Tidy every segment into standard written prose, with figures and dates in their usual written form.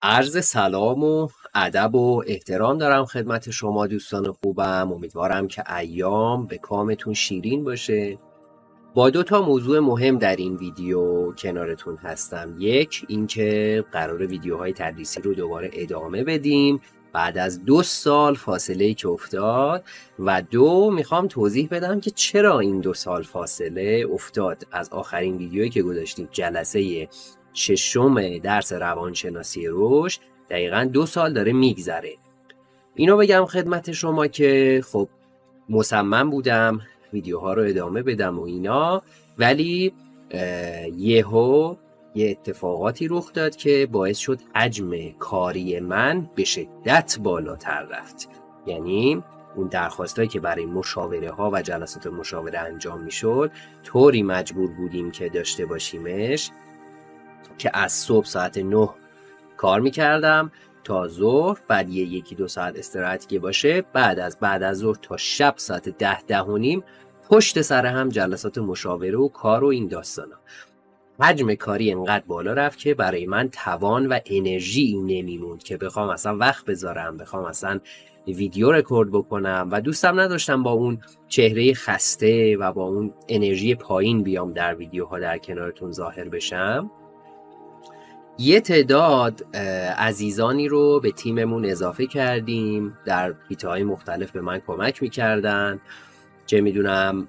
عرض سلام و ادب و احترام دارم خدمت شما دوستان خوبم. امیدوارم که ایام به کامتون شیرین باشه. با 2 موضوع مهم در این ویدیو کنارتون هستم. یک اینکه قرار ویدیوهای تدریسی رو دوباره ادامه بدیم بعد از 2 سال فاصله که افتاد، و 2 میخوام توضیح بدم که چرا این 2 سال فاصله افتاد از آخرین ویدیویی که گذاشتیم جلسه 6 درس روانشناسی رشد. دقیقاً 2 سال داره میگذره. اینو بگم خدمت شما که خب مصمم بودم ویدیوها رو ادامه بدم و اینا، ولی یه اتفاقاتی رخ داد که باعث شد حجم کاری من به شدت بالاتر رفت. یعنی اون درخواستایی که برای مشاوره ها و جلسات مشاوره انجام میشد طوری مجبور بودیم که داشته باشیمش که از صبح ساعت 9 کار میکردم تا ظهر، بعد 1-2 ساعت استراحتی که باشه، بعد از ظهر تا شب ساعت 10-10:30 پشت سر هم جلسات مشاوره و کار و این داستانا. حجم کاری انقدر بالا رفت که برای من توان و انرژی نمیموند که بخوام اصلا وقت بذارم، بخوام اصلا ویدیو رکورد بکنم، و دوستم نداشتم با اون چهره خسته و با اون انرژی پایین بیام در ویدیوها در کنارتون ظاهر بشم. یه تعداد عزیزانی رو به تیممون اضافه کردیم، در حیطه‌های مختلف به من کمک میکردن، چه میدونم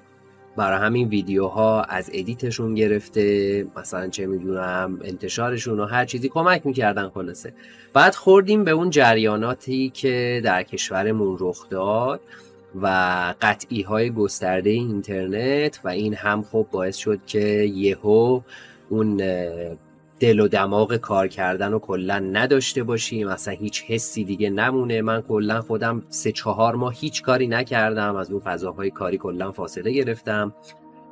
برای همین ویدیوها از ادیتشون گرفته، مثلا چه میدونم انتشارشون و هر چیزی کمک میکردن. خلاصه بعد خوردیم به اون جریاناتی که در کشورمون رخ داد و قطعی های گسترده اینترنت، و این هم خب باعث شد که یهو اون دل و دماغ کار کردن رو کلا نداشته باشیم، مثلا هیچ حسی دیگه نمونه. من کلا خودم 3-4 ماه هیچ کاری نکردم، از اون فضاهای کاری کلا فاصله گرفتم.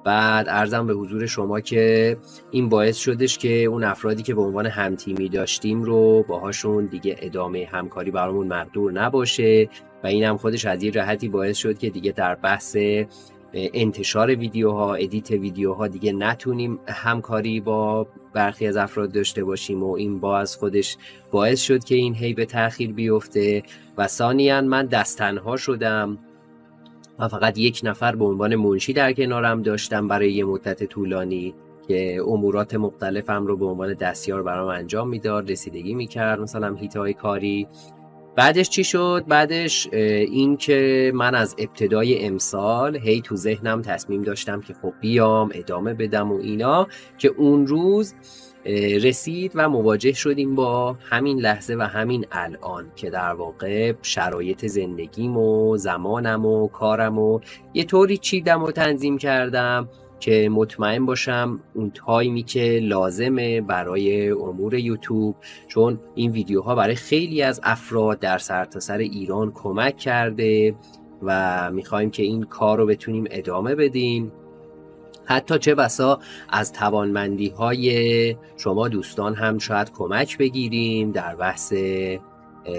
بعد عرضم به حضور شما که این باعث شدش که اون افرادی که به عنوان همتیمی داشتیم رو باهاشون دیگه ادامه همکاری برامون مقدور نباشه، و این هم خودش از یه جهتی باعث شد که دیگه در بحث انتشار ویدیوها، ادیت ویدیوها دیگه نتونیم همکاری با برخی از افراد داشته باشیم، و این باز خودش باعث شد که این هی به تأخیر بیفته. و ثانیاً من دست تنها شدم و فقط 1 نفر به عنوان منشی در کنارم داشتم برای یه مدت طولانی که امورات مختلفم رو به عنوان دستیار برام انجام میداد، رسیدگی میکرد مثلا حیطه‌های کاری. بعدش چی شد؟ بعدش این که من از ابتدای امسال هی تو ذهنم تصمیم داشتم که خب بیام ادامه بدم و اینا، که اون روز رسید و مواجه شدیم با همین لحظه و همین الان که در واقع شرایط زندگیم و زمانم و کارم و یه طوری چیدم و تنظیم کردم که مطمئن باشم اون تایمی که لازمه برای امور یوتیوب، چون این ویدیوها برای خیلی از افراد در سرتاسر ایران کمک کرده و میخوایم که این کار رو بتونیم ادامه بدیم. حتی چه بسا از توانمندی های شما دوستان هم شاید کمک بگیریم در بحث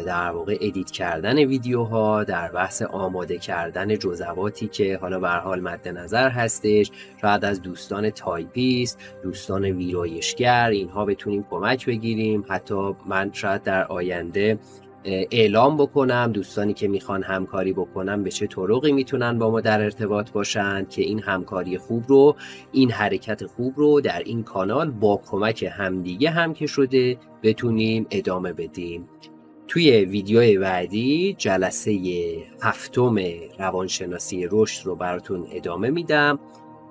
در واقع ادیت کردن ویدیوها، در بحث آماده کردن جزواتی که حالا به هر حال مد نظر هستش، شاید از دوستان تایپیست، دوستان ویرایشگر، اینها بتونیم کمک بگیریم. حتی من شاید در آینده اعلام بکنم دوستانی که میخوان همکاری بکنن به چه طرقی میتونن با ما در ارتباط باشن که این همکاری خوب رو، این حرکت خوب رو در این کانال با کمک همدیگه هم که شده بتونیم ادامه بدیم. توی ویدیو بعدی جلسه 7 روانشناسی رشد رو براتون ادامه میدم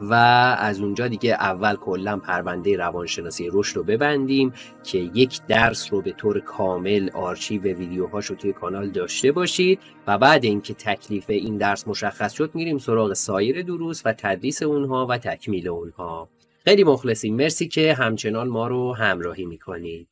و از اونجا دیگه اول کلا پرونده روانشناسی رشد رو ببندیم که 1 درس رو به طور کامل آرشیو ویدیوهاش رو توی کانال داشته باشید، و بعد اینکه تکلیف این درس مشخص شد میریم سراغ سایر دروس و تدریس اونها و تکمیل اونها. خیلی مخلصیم، مرسی که همچنان ما رو همراهی میکنید.